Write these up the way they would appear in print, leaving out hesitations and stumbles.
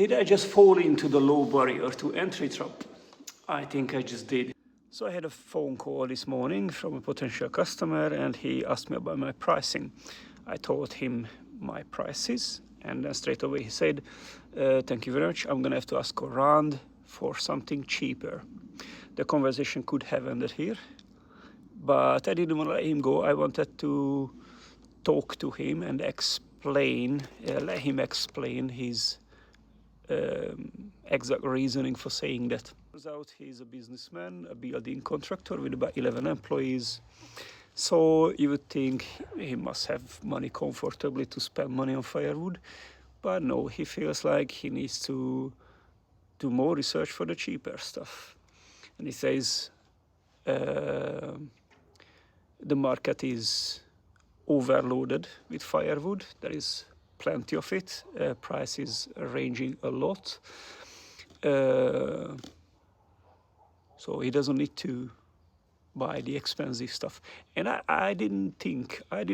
Did I just fall into the low barrier to entry trap? I think I just did. So I had a phone call this morning from a potential customer and he asked me about my pricing. I told him my prices and then straight away he said, thank you very much, I'm gonna have to ask around for something cheaper. The conversation could have ended here, but I didn't want to let him go. I wanted to talk to him and let him explain his exact reasoning for saying that. Turns out he's a businessman, a building contractor with about 11 employees. So you would think he must have money comfortably to spend money on firewood. But no, he feels like he needs to do more research for the cheaper stuff. And he says the market is overloaded with firewood. There is plenty of it. Prices are ranging a lot. So he doesn't need to buy the expensive stuff. And I didn't think I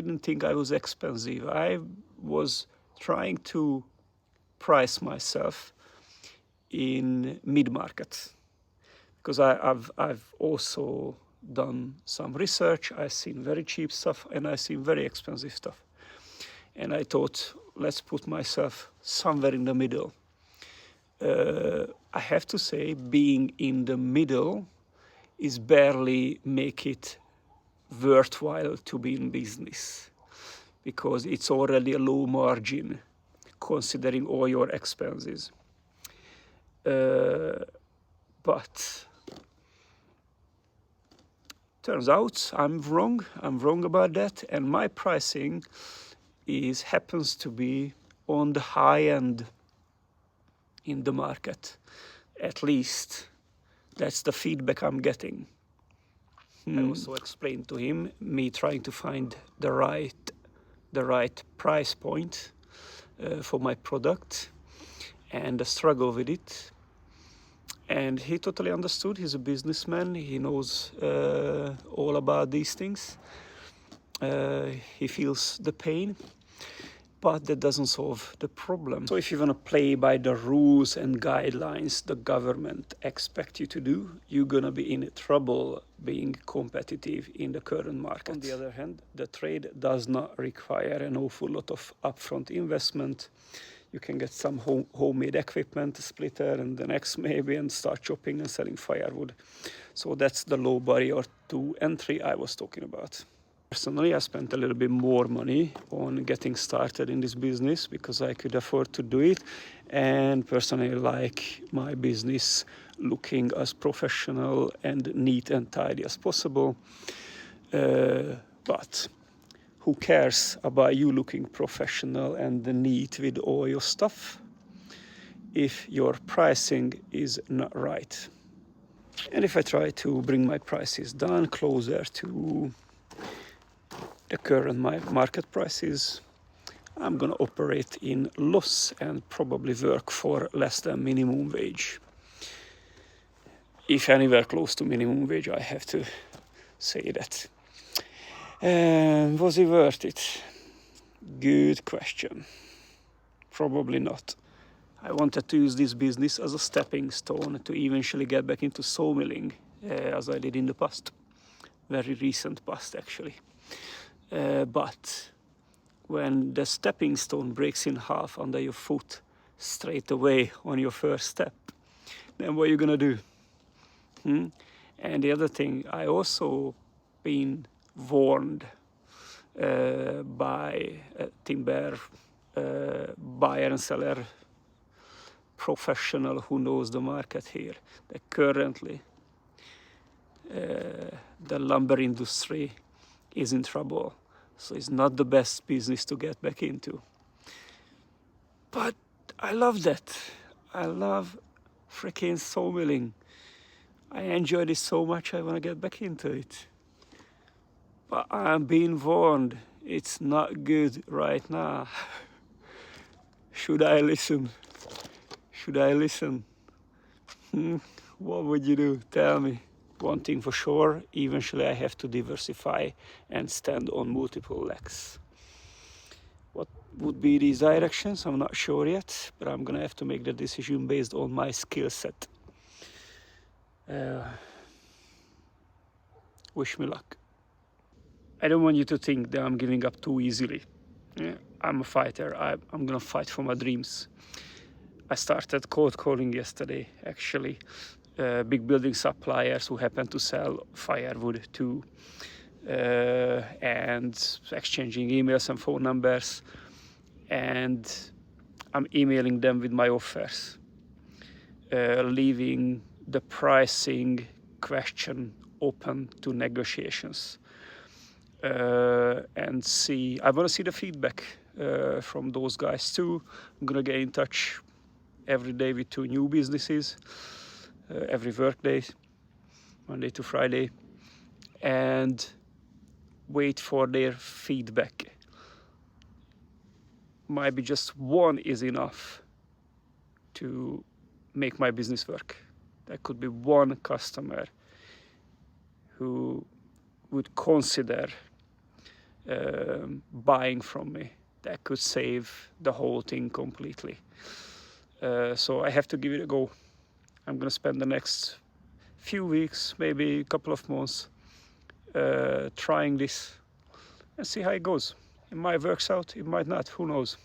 was expensive. I was trying to price myself in mid-market because I've also done some research. I've seen very cheap stuff and I've seen very expensive stuff. And I thought, let's put myself somewhere in the middle. I have to say, being in the middle is barely make it worthwhile to be in business because it's already a low margin considering all your expenses. But turns out I'm wrong about that, and my pricing happens to be on the high end in the market. At least that's the feedback I'm getting. I also explained to him me trying to find the right price point for my product and the struggle with it. And he totally understood. He's a businessman. He knows all about these things. He feels the pain, but that doesn't solve the problem. So if you want to play by the rules and guidelines the government expect you to do, you're going to be in trouble being competitive in the current market. On the other hand, the trade does not require an awful lot of upfront investment. You can get some homemade equipment, a splitter and an axe maybe, and start chopping and selling firewood. So that's the low barrier to entry I was talking about. Personally, I spent a little bit more money on getting started in this business because I could afford to do it, and personally like my business looking as professional and neat and tidy as possible. But who cares about you looking professional and neat with all your stuff if your pricing is not right? And if I try to bring my prices down closer to the current market prices, I'm gonna operate in loss and probably work for less than minimum wage. If anywhere close to minimum wage, I have to say that. Was it worth it? Good question. Probably not. I wanted to use this business as a stepping stone to eventually get back into sawmilling, as I did in the past. Very recent past, actually. But when the stepping stone breaks in half under your foot straight away on your first step, then what are you gonna do? And the other thing, I also been warned by a timber buyer and seller professional who knows the market here that currently the lumber industry is in trouble. So it's not the best business to get back into. But I love that. I love freaking sawmilling. I enjoyed it so much I want to get back into it. But I'm being warned, it's not good right now. Should I listen? Should I listen? What would you do? Tell me. One thing for sure, eventually I have to diversify and stand on multiple legs. would be these directions. I'm not sure yet, but I'm gonna have to make the decision based on my skill set. Wish me luck. I don't want you to think that I'm giving up too easily. Yeah, I'm a fighter. I'm gonna fight for my dreams. I started cold calling yesterday, actually. Big building suppliers who happen to sell firewood too, and exchanging emails and phone numbers. And I'm emailing them with my offers, leaving the pricing question open to negotiations. And see, I want to see the feedback from those guys too. I'm gonna get in touch every day with 2 new businesses, every work day, Monday to Friday, and wait for their feedback. Maybe just one is enough to make my business work. There could be one customer who would consider buying from me. That could save the whole thing completely. So I have to give it a go. I'm gonna spend the next few weeks, maybe a couple of months, trying this and see how it goes. It might work out, it might not, who knows.